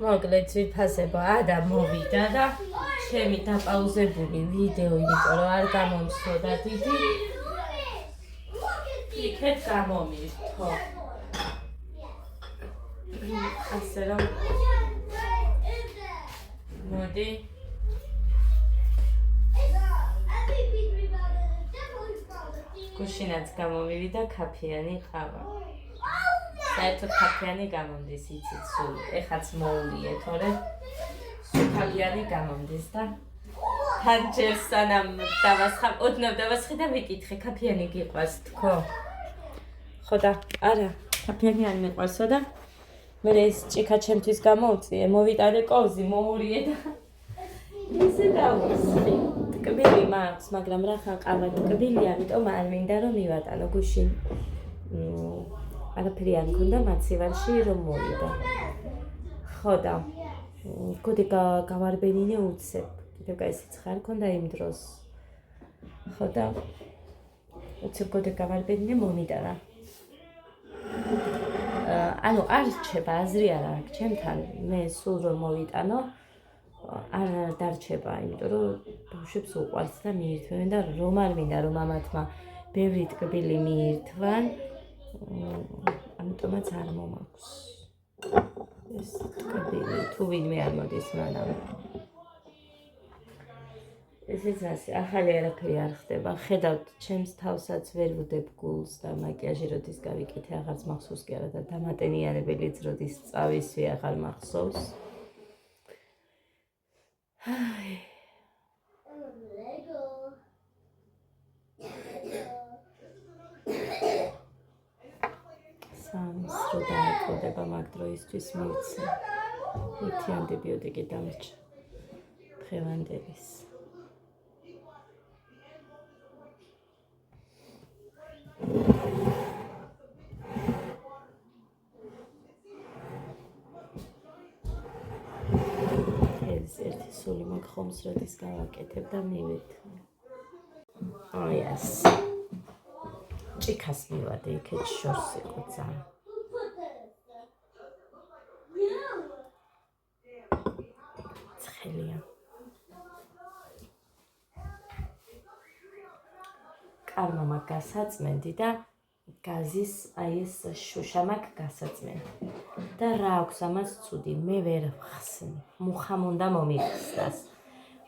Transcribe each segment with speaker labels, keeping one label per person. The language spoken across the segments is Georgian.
Speaker 1: მოკლედ ვიფასებო ადა მოვიდა და ჩემი დაპაუზებული ვიდეო იმიტომ რომ არ გამომსვოდა დიდი იქეთ გამომირთო ასე რომ მოდი გუშინაც გამომივიდა კაფიანი ყავა საერთოდ კაფიანი გამომდის იცით სულ ეხაც მოულიე თორე სულ კაფიანი გამომდის და ხანჯერ სანამ დავასხამ ოდნავ დავასხი და ვიკითხე კაფიანი გიყვარს თქო ხო და არა კაფიანი არ მიყვარსო და მე ეს ჭიქა ჩემთვის გამოუწიე მოვიტანე კოვზი მოურიე და ისე დავუსხი ტკბილი მაქვს მაგრამ რა ხან ყავა ტკბილი ამიტომ არ მინდა რომ მივატანო გუშინ არაფერი არ მქონდა მაცივარში რომ მოვიდა ხო და კოდი გავარბენინე უცებ კიდევ გაიცეცხ არ მქონდა იმ დროს ხო და უცებ კოდი გავარბენინე მომიტანა ანუ არ რჩება აზრი არ აქვს ჩემთან მე სულ რომ მოვიტანო არ დარჩება იმიტომ რომ ბავშვებს უყვარს და მიირთმევენ და რომ არ მინდა რომ ამათმა ბევრი ტკბილი მიირთვან ამიტომაც არ მომაქვს ეს ტკბილი თუ ვინმე არ მოდის მანამ ესეც ასე ახალი არაფერი არ ხდება ხედავთ ჩემს თავსაც ვერ ვუდებ გულს და მაკიაჟი როდის გავიკეთე აღარც მახსოვს კი არა და დამატენიანებელიც როდის წავისვი აღარ მახსოვს აი სამს რო დააკვდება მაგ დროისთვის მივცე ერთი ანტიბიოტიკი დამრჩა დღევანდელის ეს ერთი სული მაგ ხომს როდის გავაკეთებ და მივეთმე აი ეს ჭიქას მივადე იქეთ შორს იყო ძალიან ცხელია კარმა მაგ გასაწმენდი და გაზის აი ეს შუშა მაგ გასაწმენდი და რა აქვს ამას ცუდი მე ვერ ვხსნი მუხამ უნდა მომიხსნას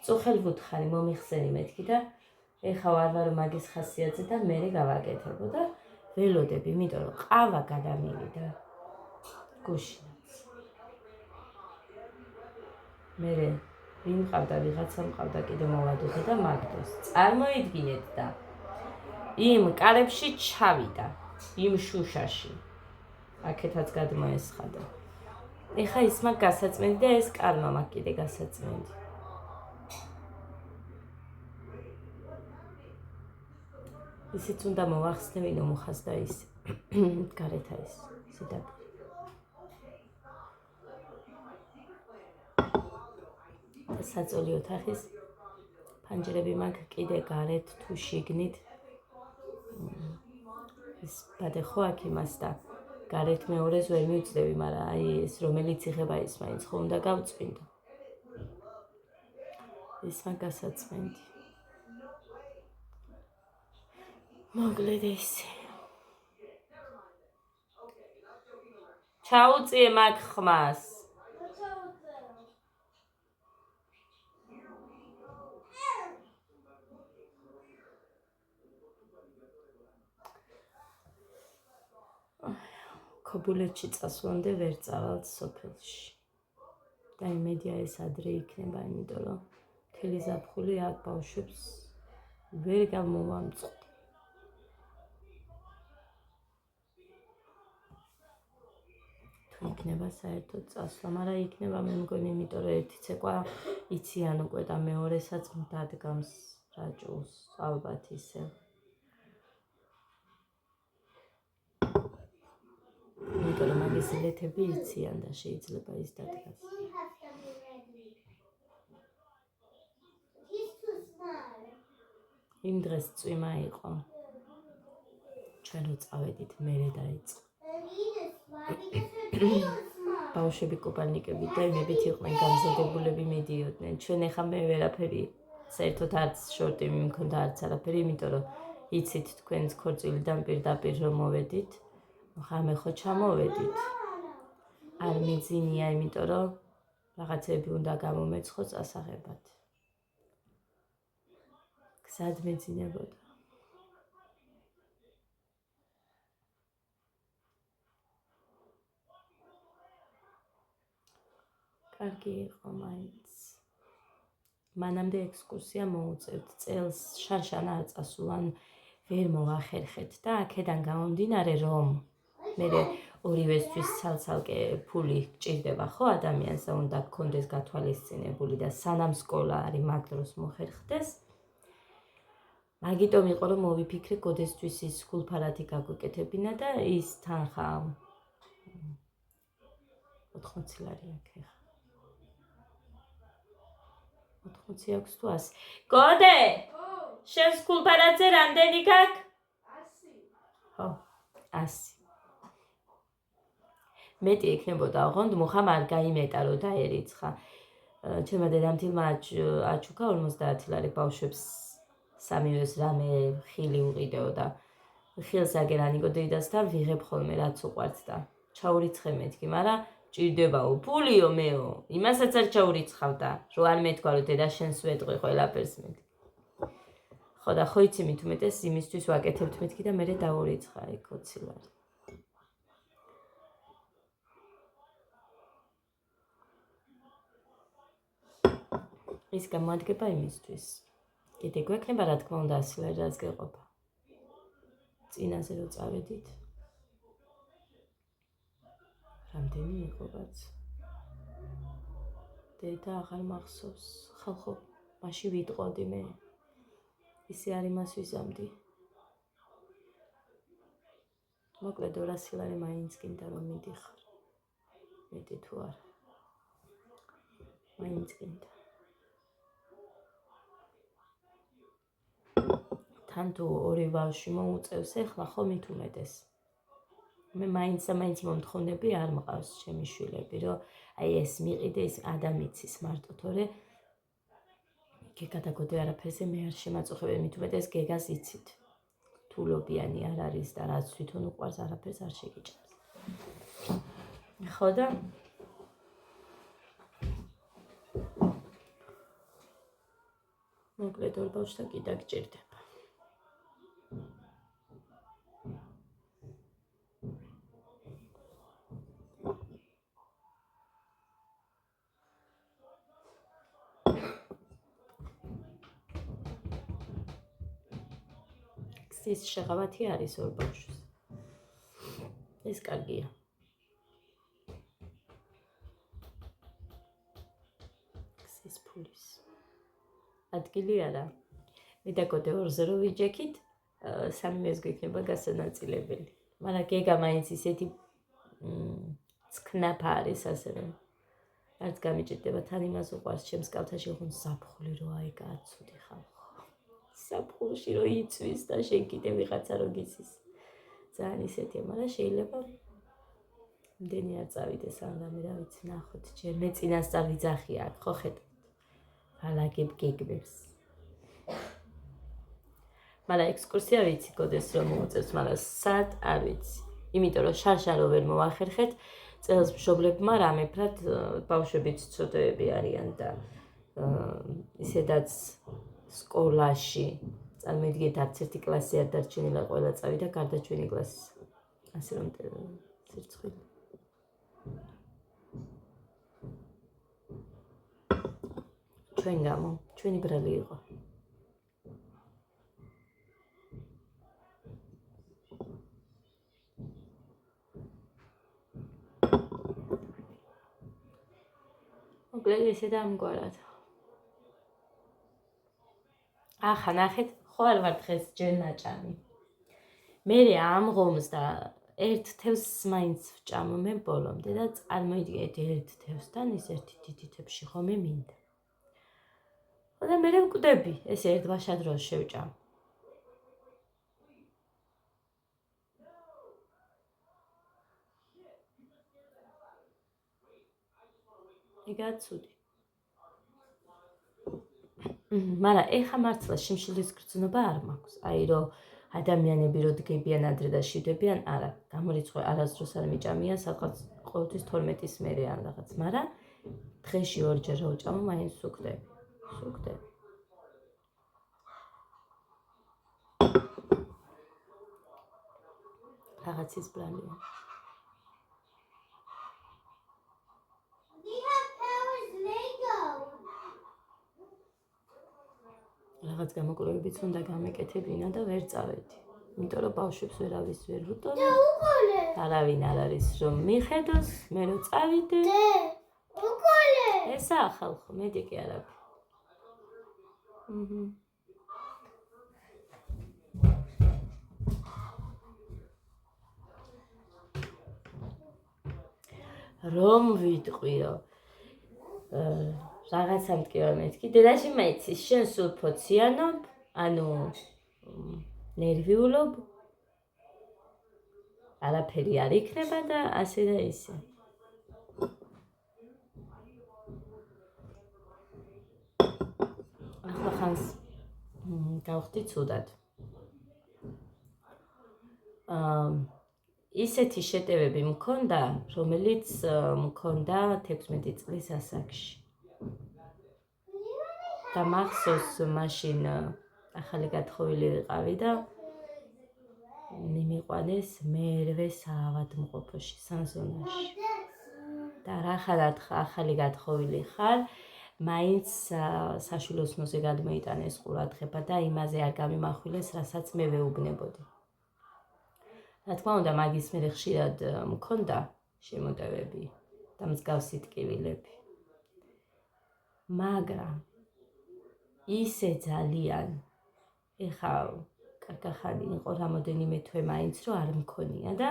Speaker 1: წუხელ ვუთხარი მომიხსენი მეთქი და ეხა ვარ ვარო მაგის ხასიათზე და მე გავაკეთებო და ველოდები იმიტომ რომ ყავა გადამივიდა გუშინაც მე ვინ მყავდა ვიღაცა მყავდა კიდე მოვადოთ და მაგდოს წარმოიდგინეთ და იმ კარებში ჩავიდა იმ შუშაში აქეთაც გადმოესხადა ეხა ის მაგ გასაწმენდი და ეს კარმა მაგ კიდე გასაწმენდი ისიც უნდა მოვახსნე ვინო მუხას და ის გარეთა ის ზედაპირ საწოლი ოთახის ფანჯრები მაგ კიდე გარეთ თუ შიგნით ის ბადე ხო აქ იმას და გარეთ მეორეს ვერ მივწდები მაგრამ აი ეს რომელიც იღება ის მაინც ხო უნდა გავწვინდო ის მაგ გასაწმენდი მოკლედ ესე ჩაუწიე მაგ ხმას ქობულეთში წასვლამდე ვერ წავალთ სოფელში და იმედია ეს ადრე იქნება იმიტომ რომ მთელი ზაფხული აქ ბავშვებს ვერ გამოვამწყოთ თუ იქნება საერთოდ წასვლა მაგრამ იქნება მე მგონი იმიტომ რომ ერთი ცეკვა იციან უკვე და მეორესაც დადგამს რაჭულს ალბათ ისე იმიტომ რომ მაგის ლეთები იციან და შეიძლება ის დადგას იმ დღეს წვიმა იყო ჩვენ რო წავედით მერე დაიწყო ბავშვები კოპალნიკები და იმებით იყვნენ გამზადებულები, მიდიოდნენ. ჩვენ ეხა მე ვერაფერი საერთოდ არც შორტი მიმქონდა, არც არაფერი, იმიტომ რომ იცით თქვენს ქორწილიდან პირდაპირ რომ მოვედით, ხამე ხო ჩამოვედით. არ მიძინია, იმიტომ რომ რაღაცები უნდა გამომეცხო წასაღებად. გზად მეძინებოდა. კარგი იყო მაინც. მანამდე ექსკურსია მოუწევთ, წელს შარშან არ წასულან ვერ მოვახერხეთ და აქედან გამომდინარე რომ მე ორივესთვის ცალ-ცალკე ფული გჭირდება ხო ადამიანს და უნდა გქონდეს გათვალისწინებული და სანამ სკოლა არის მაგ დროს მოხერხდეს. მაგიტომ იყო რომ მოვიფიქრე გოდესთვის ის გულფარათი გაგვეკეთებინა და ის თანხა 80 ლარი აქვს ეხა. 80 აქვს თუ 100. გოდე! შენს გულფარათზე რამდენი გაქვს? 100. ხო, 100. მეტი იქნებოდა, ოღონდ მუხამ არ გაიმეტა რომ დაერიცხა. ჩემმა დედამთილმა აჩუქა 50 ლარი ბავშვებს სამივეს რამე ხილი უყიდეო და ხილს აგერ ანიკო დედასთან ვიღებ ხოლმე რაც უყვართ და ჩაურიცხე მეთქი, მაგრამ ჭირდებაო ფულიო მეო, იმასაც არ ჩაურიცხავდა, რომ არ მეთქვა რომ დედა შენს ვეტყვი ყველაფერს მეთქი. ხო და ხო იცი მით უმეტეს იმისთვის ვაკეთებთ მეთქი და მე დაურიცხა იქ 20 ლარი. ის გამოადგება იმისთვის. კიდე გვექნება რა თქმა უნდა 100 ლარი რაც გეყოფა. წინაზე რომ წავედით. რამდენი იყო რაც? დედა აღარ მახსოვს. ხალხო, მაშინ ვიტყოდი მე. ისე არ იმას ვიზამდი. მოკლედ 200 ლარი მაინც გინდა რომ მიდიხარ. მეტი თუ არა. მაინც გინდა. თან თუ ორი ბავშვი მოუწევს ეხლა ხო მით უმეტეს. მე მაინც მომთხოვნები არ მყავს ჩემი შვილები, რომ აი ეს მიყიდე ის ადამიანის მარტო თორე გეგადაგოდე არაფერზე მე არ შემაწუხებენ, მით უმეტეს გეგას იცით. თულობიანი არ არის და რაც თვითონ უყვარს არაფერს არ შეგიჭამს. ხო და მოკლედ ორ ბავშვთან კიდე გჭირდება. ის შეღავათი არის ორ ბავშვს. ეს კარგია. ის ფულის. ადგილი არა. მე და გოდე ორზე რო ვიჯექით, სამივეს გვექნება გასანაწილებელი. მაგრამ გეგა მაინც ისეთი ცქნაფა არის ასევე. არც გამიჭირდება თან იმას უყვარს ჩემს კალთაში ხომ საფხული რო აი კაცუდი ხალხო. საფხულში რო იწვის და შენ კიდე ვიღაცა რო გიცის. ძალიან ისეთია, მაგრამ შეიძლება იმდენი არ წავიდეს ან რამე რა ვიცი, ნახოთ, ჯერ მე წინასწარ ვიძახი აქ, ხო ხედავთ. ალაგებ გეგმებს. მაგრამ ექსკურსია ვიცი გოდეს რომ მოუწევს, მაგრამ სად არ ვიცი. იმიტომ რომ შარშან რო ვერ მოვახერხეთ, წელს მშობლებმა რამეფრად ბავშვებიც ცოტები არიან და ისედაც სკოლაში წარმოიდგინეთ არც ერთი კლასი არ დარჩენილა, ყველა წავიდა გარდა ჩვენი კლასის. ასე რომ სირცხვილი. ჩვენ გამო, ჩვენი ბრალი იყო. მოკლედ ესე და ამგვარად. ახლა ნახეთ, ხო არ ვარ დღეს ჯერ ნაჭამი. მე ამ ღომს და ერთ თევზს მაინც ვჭამ მე ბოლომდე და წარმოიდგინეთ ერთ თევზთან ის ერთი დიდი თებში ხომე მინდა. და მე მკვდები, ესე ერთბაშად დროს შევჭამ. იგაა ცუდი. მაგრამ ეხა მართლა შიმშილის გრძნობა არ მაქვს. აი რომ ადამიანები რო დგებიან ადრე და შვიდებიან, არა, გამორიცხვა არასდროს არ მიჭამია, სადღაც ყოველთვის 12-ის მერე ან რაღაც, მაგრამ დღეში ორჯერ რო ვჭამო, მაინც სუქდები. რაღაცის ბრალია. რაღაც გამოკვლევებიც უნდა გამეკეთებინა და ვერ წავედი. იმიტომ რომ ბავშვებს ვერავის ვერ ვუტოვე. არავინ არ არის რომ მიხედოს, მე რო წავიდე. ესაა ხალხო, მეტი კი არაფერი. რომ ვიტყვიო. რაღაცა მткиვა მეთქი. დედაში მაიცის, შენ სულ ფოციანობ, ანუ ნერვიულობ. არაფერი არ იქნება და ასე და ისე. ახლა ხანს გავხდი ცუდად. ისეთი შეტევები მქონდა, რომელიც მქონდა 16 წლის ასაკში. და მახსოვს მაშინ ახალი გათხოვილი ვიყავი და მიმიყვანეს მერვე საავადმყოფოში, სანზონაში. და რახანად ახალი გათხოვილი ხარ, მაინც საშვილოსნოზე გადმოიტანეს ყურადღება და იმაზე არ გამიმახვილეს, რასაც მე ვეუბნებოდი. რა თქმა უნდა, მაგის მერე ხშირად მქონდა შემოტევები და მსგავსი ტკივილები. მაგრამ ისე ძალიან ეხა კარგახანი იყო რამოდენიმე თვე მაინც რომ არ მქონია და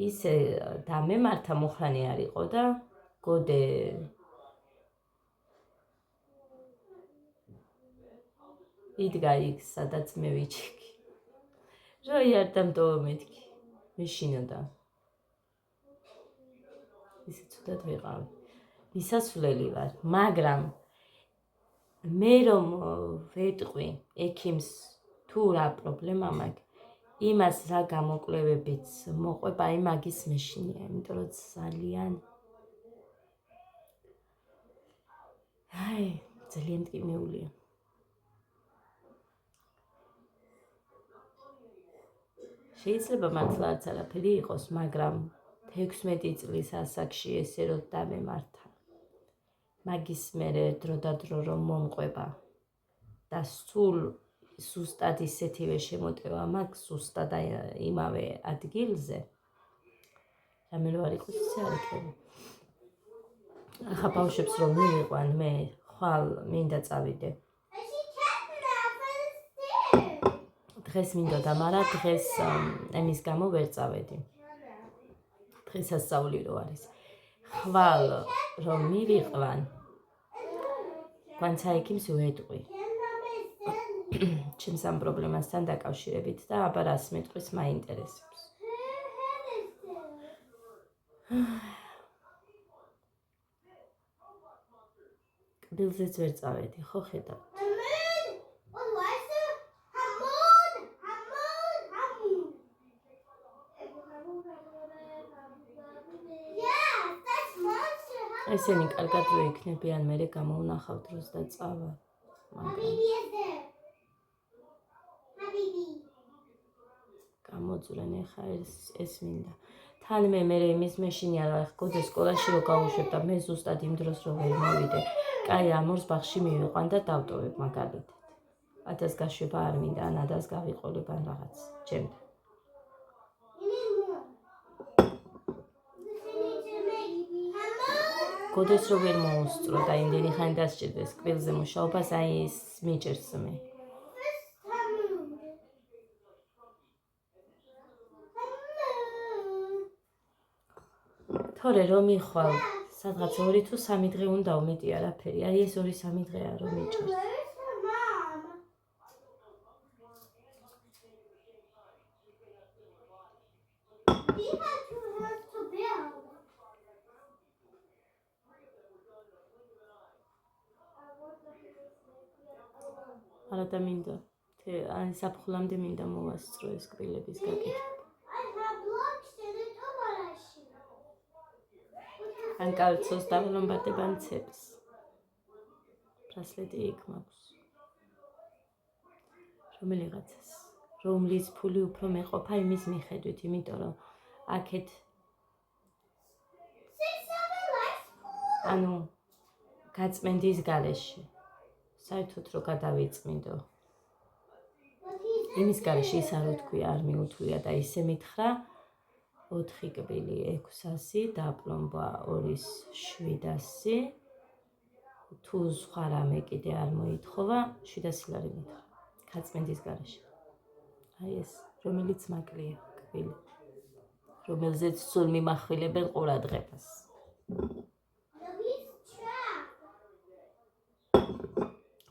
Speaker 1: ისე დამემართა მუხრანი არ იყო და გოდე იდგა იქ სადაც მე ვიჩიქი. რო იარ დამტოვა მეთქი. მეშინოდა. ისე ცუდად ვიყავი. მისასვლელი ვარ, მაგრამ მე რომ ვეტყვი ექიმს თუ რა პრობლემა მაქვს, იმას რა გამოკვლევებიც მოყვება, აი მაგის მეშინია, იმიტომ რომ ძალიან მტკივნეულია. შეიძლება მართლა არც არაფერი იყოს, მაგრამ 16 წლის ასაკში ესე რომ დამემართა. მაგის მერე დრო და დრო რომ მომყვება და სულ ზუსტად ისეთივე შემოტევა მაქვს, ზუსტად იმავე ადგილზე. რამე რო არ იყოს, ისე არ იქნება. ახლა ბავშვებს რომ მივიყვან, მე ხვალ მინდა წავიდე. დღეს მინდოდა, მაგრამ დღეს ემის გამო ვერ წავედი. დღესასწაული რო არის. ხვალ რომ მივიყვან, განცა ექიმს ვეტყვი. ჩემს ამ პრობლემასთან დაკავშირებით და აბა რას მეტყვის მაინტერესებს. კბილზეც ვერ წავედი, ხო ხედავ. ესენი კარგად რო იქნებიან, მერე გამოუნახავ დროს და წავა. გამოძვრენ ეხა ეს მინდა. თან მე იმის მეშინია რა, გოდე სკოლაში რო გავუშვებ და მე ზუსტად იმ დროს რო ვერ მოვიდე. კაი, ამორს ბაღში მივიყვან და დავტოვებ მაგალითად. ადას გაშვება არ მინდა, ან ადას გავიყოლებ ან რაღაც. ჩემთან. გოდეს რო ვერ მოუსწრო და იმდენი ხანი დასჭირდეს კბილზე მუშაობას, აი ის მიჭერს მე. თორე რომ მიხვალ, სადღაც 2 თუ 3 დღე უნდა უმეტი არაფერი. აი ეს 2-3 დღეა რომ მიჭერს. არა და მინდა ან საფხულამდე მინდა მოვასწრო ეს კბილების გაკეთება. ან კალცოს დავლომბარდება მცებს. ბრასლეტი იქ მაქვს. რომელიღაცას, რომლის ფული უფრო მეყოფა იმის მიხედვით, იმიტომ რომ აქეთ ანუ გაწმენდის გარეშე საერთოდ რო გადავიწმინდო იმის გარეშე ის არ უთქვია, არ მიუთვლია და ისე მითხრა 4 კბილი 600 დაპლომბა 2,700 თუ სხვა რამე კიდე არ მოითხოვა 700 ლარი მითხრა გაწმენდის გარეშე. აი ეს რომელიც მაკლია კბილი რომელზეც სულ მიმახვილებენ ყურადღებას.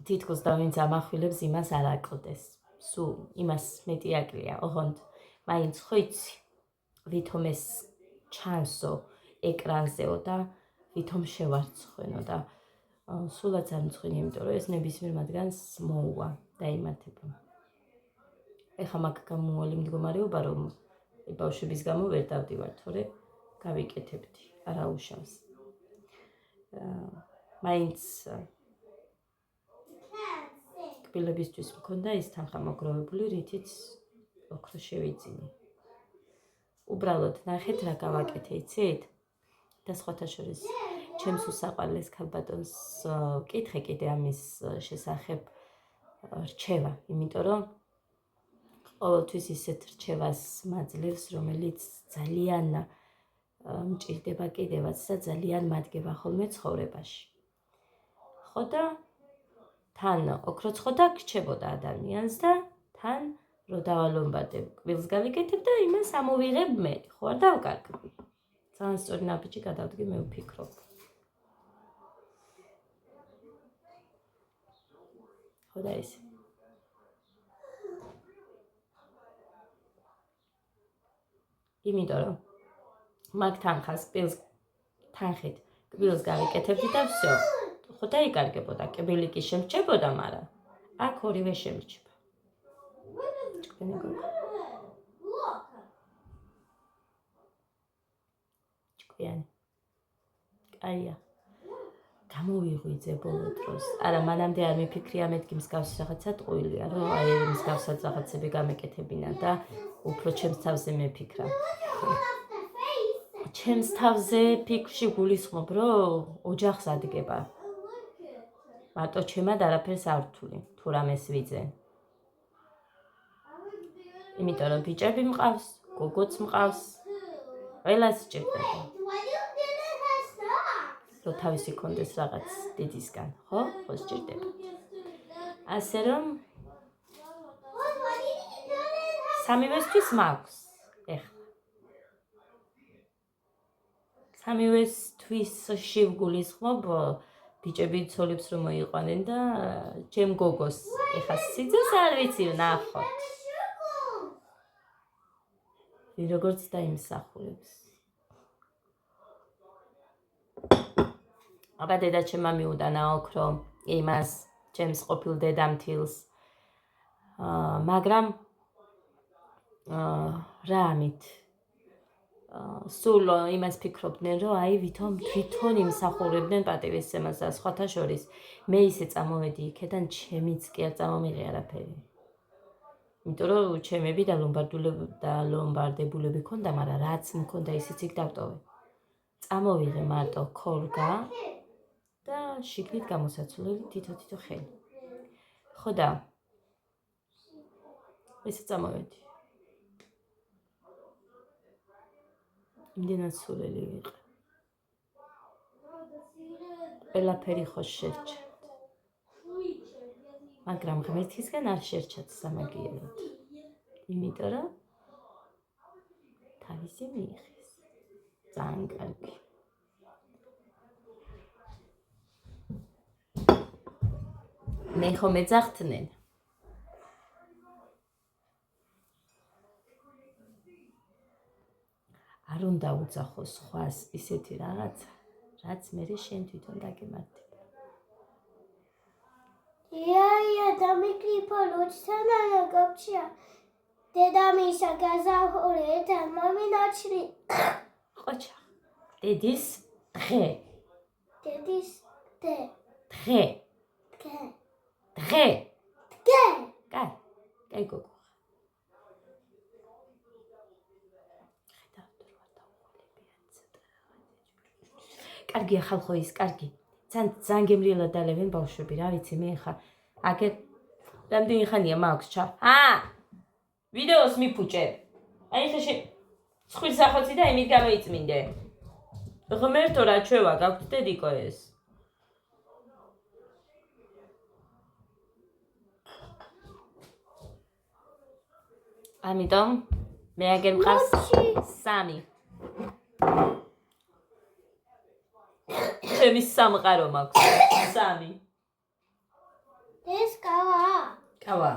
Speaker 1: თითქოს და ვინც ამახვილებს იმას არ აკლდეს. სულ იმას მეტი აკლია. ოღონდ მაინც ხო იცი ვითომ ეს ჩანსო ეკრანზეო და ვითომ შევარცხვენო და სულაც არ მცხვენი, იმიტომ რომ ეს ნებისმიერ მათგანს მოუვა დაიმართება. ეხლა მაგ გამოუვალი მდგომარეობა რომ ბავშვების გამო ვერ დავდივარ, თორე გავიკეთებდი, არა უშავს. მაინც კბილებისთვის მქონდა ის თანხა მოგროვებული, რითიც ოქრო შევიძინე. უბრალოდ ნახეთ რა გავაკეთე, იცით? და სხვათა შორის ჩემს უსაყვარლეს ქალბატონს ვკითხე კიდე ამის შესახებ რჩევა, იმიტომ რომ ყოველთვის ისეთ რჩევას მაძლევს, რომელიც ძალიან მჭირდება კიდევაც და ძალიან მადგება ხოლმე ცხოვრებაში. ხო და თან ოქროც ხო დაგრჩებოდა ადამიანს და თან რო დავალომბადებ, კბილს გავიკეთებ და იმას ამოვიღებ მე, ხო არ დავკარგებ. ძალიან სწორი ნაბიჯი გადავდგე, მე ვფიქრობ. ხო და ესე. იმიტომ რომ მაგ თანხას თანხით კბილს გავიკეთებდი და всё. ხო დაიკარგებოდა, კბილი კი შემრჩებოდა, მაგრამ აქ ორივე შემრჩება. ჭკვიანი გოგო. ჭკვიანი. კაია. გამოვიღვიძე ბოლო დროს. არა, მანამდე არ მიფიქრია მეთქი მსგავსი რაღაცა ტყუილია, რომ აი მსგავსად რაღაცები გამეკეთებინა და უფრო ჩემს თავზე მეფიქრა. ჩემს თავზე ფიქრში გულისხმობ, რომ ოჯახს ადგება. მარტო ჩემად არაფერს არ ვთვლი, თუ რამეს ვიძენ. იმიტომ რომ ბიჭები მყავს, გოგოც მყავს, ყველას სჭირდება. რომ თავისი კონდეს რაღაც დიდისგან, ხო? ხო სჭირდება. ასე რომ სამივესთვის მაქვს ეხლა. სამივესთვის შევგულისხმობ ბიჭები ცოლებს რომ მოიყვანენ და ჩემ გოგოს ეხლა სიძეს არ ვიცი ვნახოთ. ვინ როგორც დაიმსახურებს. აბა დედაჩემმა მიუდანა ოქრო იმას ჩემს ყოფილ დედამთილს. მაგრამ რა ამით სულ იმას ფიქრობდნენ, რომ აი თვითონ იმსახურებდნენ პატივისცემას და სხვათა შორის მე ისე წამოვედი იქედან, ჩემიც კი არ წამომიღე არაფერი. იმიტომ რომ ჩემები და ლომბარდებულები ქონდა, მაგრამ რაც მქონდა ისიც იქ დავტოვე. წამოვიღე მარტო ქოლგა და შიგნით გამოსაცვლელი თითო ხელი. ხო და ესე წამოვედი. იმდენად სულელი ვიყე. ყველაფერი ხო შერჩათ. მაგრამ ღმერთისგან არ შერჩათ სამაგიეროდ. იმიტომ რომ თავისი მიიღეს. ძალიან კარგი. მე ხომ ეძახდნენ. არ უნდა უძახოს სხვას ისეთი რაღაცა, რაც მერე შენ თვითონ დაგემართება.
Speaker 2: Ia, დამიკრიფო ლუჩთან გაფჩია. დედამისა გაზაფხული და მამინაჩრი.
Speaker 1: ყოჩა. დედის დღე.
Speaker 2: დედის დე.
Speaker 1: დღე.
Speaker 2: დღე.
Speaker 1: დღე.
Speaker 2: დღე.
Speaker 1: კაი გოგო. კარგია ხალხო ის, კარგი. ძალიან გემრიელად დალევენ ბავშვები, რა ვიცი მე ხა. აგერ რამდენი ხანია მაქვს ჩა? ვიდეოს მიფუჭებ. აი ხე სხვის ახოცი და იმით გამოიწმინდე. ღმერთო რა ჩვევა გაქვთ დედიკო ეს. ამიტომ მე აგერ მყავს 3. ჩემი სამყარო მაქვს 3.
Speaker 2: ეს კავა.
Speaker 1: კავა.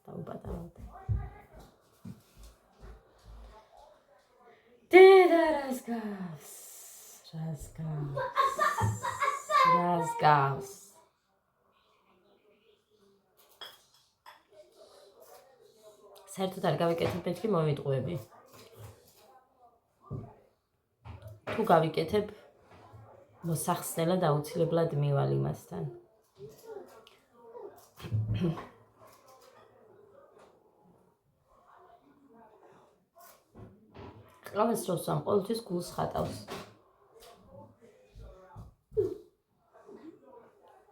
Speaker 1: დაუბადავთ. დედა რას გავს? საერთოდ არ გავიკეთებ მეთქი მოვიტყუები. თუ გავიკეთებ მოსახსნელად აუცილებლად მივალ იმასთან. ყავას დროს ამ ყოველთვის გულს ხატავს.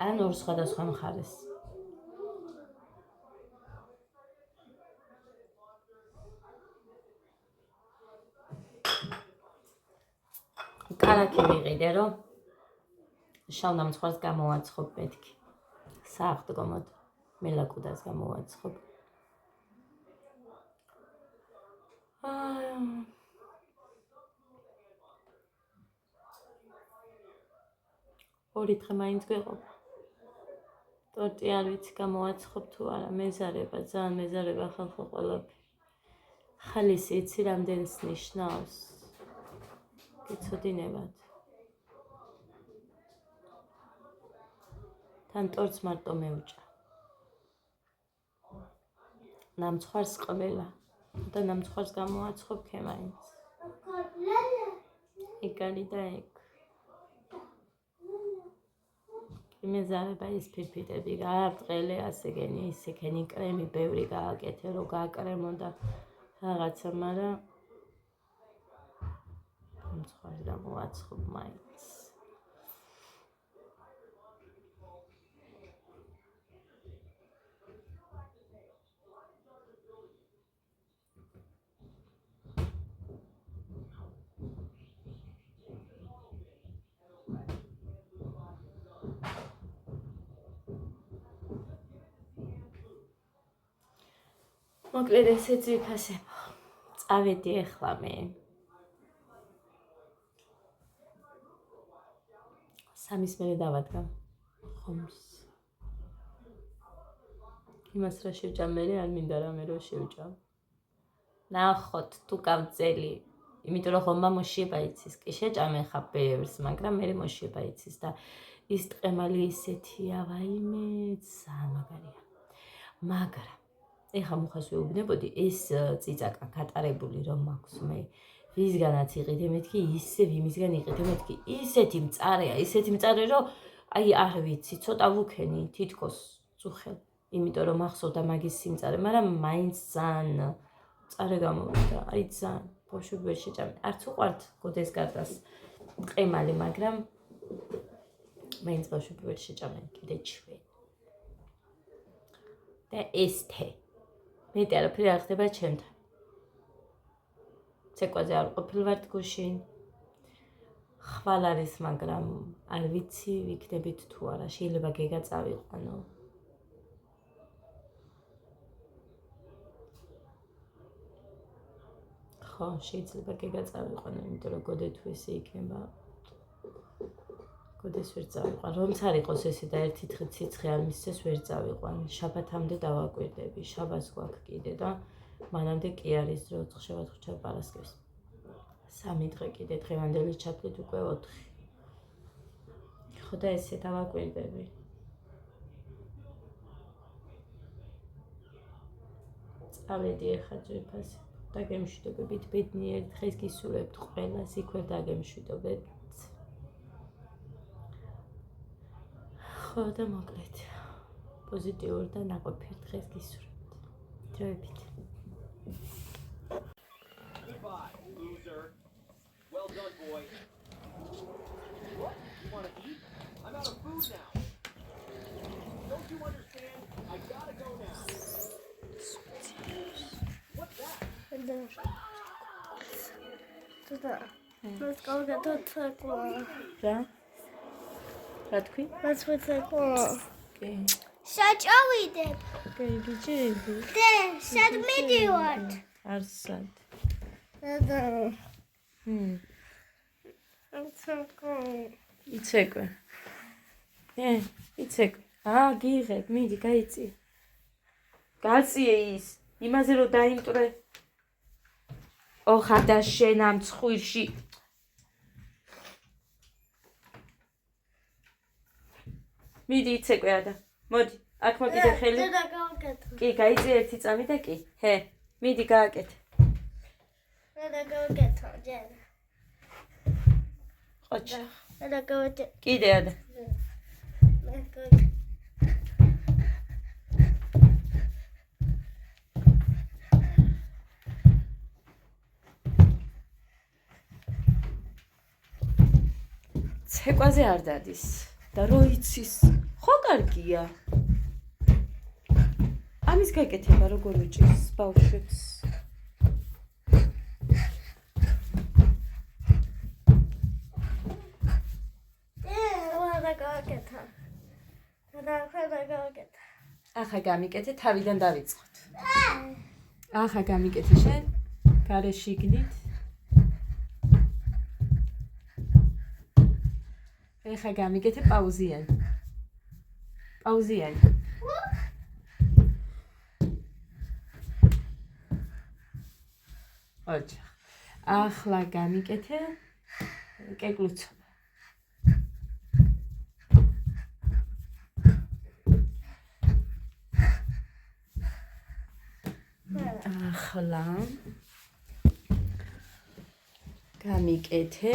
Speaker 1: ან ორ სხვადასხვა მხარეს. კარაქი ვიყიდე, რომ შავ ნამცხვარს გამოვაცხობ მეთქი. სააღდგომოდ მელაკუდას გამოვაცხობ. ორი დღე მაინც გვეყობა. ტორტი არ ვიცი გამოვაცხობ თუ არა, მეზარება, ძალიან მეზარება ხალხო ყველაფერი. ხალისი იცი რამდენს ნიშნავს? გიცოდინებათ. თან ტორტს მარტო მევჭა. ნამცხვარს ყველა და ნამცხვარს გამოვაცხობ ქემაინც. ეკალი და ეგ. იმეზარება ის ფირფიტები რა, ბრტყელი ასეგენი, ისეგენი კრემი ბევრი გააკეთე, რომ გააკრემო და რაღაცა, მაგრამ ნამცხვარს გამოვაცხობ მაინც. მოკლედ ესეც ვიფასებო. წავედი ახლა მე. 3-ის მერე დავადგა ხომს. იმას რა შევჭამ მერე არ მინდა რამე რო შევჭამ. ნახოთ თუ გავწელი. იმიტომ რომ ხომა მოშება იცის. კი შეჭამე ხა ბევრს, მაგრამ მერე მოშება იცის და ის ტყემალი ისეთია, ვაიმე, ძალიან მაგარია. მაგრამ ეხა მუხას ვეუბნებოდი, ეს წიწაკა გატარებული რომ მაქვს მე. ვისგანაც იყიდე მეთქი, ისევ იმისგან იყიდე მეთქი, ისეთი მწარე, რომ აი არ ვიცი, ცოტა ვუქენი თითქოს წუხელ. იმიტომ რომ ახსოვდა მაგის სიმწარე, მაგრამ მაინც ძალიან მწარე გამოვიდა, აი ძალიან ბავშვები ვერ შეჭამენ. არც უყვართ გოდესგარდას ტყემალი, მაგრამ მაინც ბავშვები ვერ შეჭამენ კიდე ჩვენ. და ეს თე მეტი არაფერი არ ხდება ჩემთან. ცეკვაზე არ ყოფილ ვარ გუშინ. ხვალ არის, მაგრამ არ ვიცი ვიქნებით თუ არა. შეიძლება გეგა წავიყვანო. ხო, შეიძლება გეგა წავიყვანო, იმიტომ რომ გოდე თუ ესე იქნება. გოდეს ვერ წავიყვან. რომც არ იყოს ესე და ერთი დღე ციცხე არ მისცეს ვერ წავიყვან. შაბათამდე დავაკვირდები. შაბათს გვაქვს კიდე და მანამდე კი არის დრო ხშაბათ ხვჩა პარასკევს. 3 დღე კიდე დღევანდელი ჩათვლით უკვე 4. ხო და ესე დავაკვირდები. წავედი ახლა ძვირფასი. დაგემშვიდობებით ბედნიერ დღეს გისურვებთ ყველას, იქ ვერ დაგემშვიდობებთ. ხო და მოკლედ პოზიტიურ და ნაყოფიერ დღეს გისურვებთ. დროებით.
Speaker 3: Goodbye, loser. Well done, boy. What? You want to eat? I'm out of food now. Don't you understand? I gotta go now. What's that?
Speaker 2: Let's go get the tackle.
Speaker 1: რა? რა თქვი?
Speaker 2: Let's go tackle.
Speaker 1: კი.
Speaker 2: Საჭოვიდებ.
Speaker 1: კი, გიჭირდი.
Speaker 2: სად მიდივართ?
Speaker 1: არსად. იცეკვე. იცეკვე. გიღებ, მიდი, გაიწიე. გაწიე ის. იმაზე რომ დაიმტრე. ოხა და შენ ამ ცხვირში. მიდი იცეკვე ადა. მოდი, აქ მოკიდე ხელი. კი, გაიწიე ერთი წამი და კი. ჰე, მიდი გააკეთე. ყოჩა. კიდე ადა. ცეკვაზე არ დადის და რო იცის ხო კარგია ამის გაკეთება როგორ უჭირს ბავშვებს ახლა გამიკეთე თავიდან დავიწყოთ ახლა გამიკეთე შენ გარეში გნით ეხა გამიგეთე პაუზიანი. პაუზიანი. ოჩა. ახლა გამიგეთე კეკლუცობა. ახლა გამიგეთე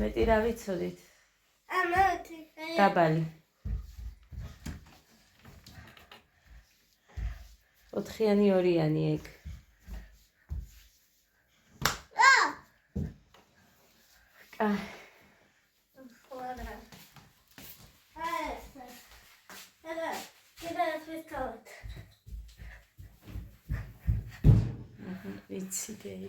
Speaker 1: მეტი რა ვიცოდით? დაბალი. 4-იანი 2-იანი ეგ. ვიცი დეი.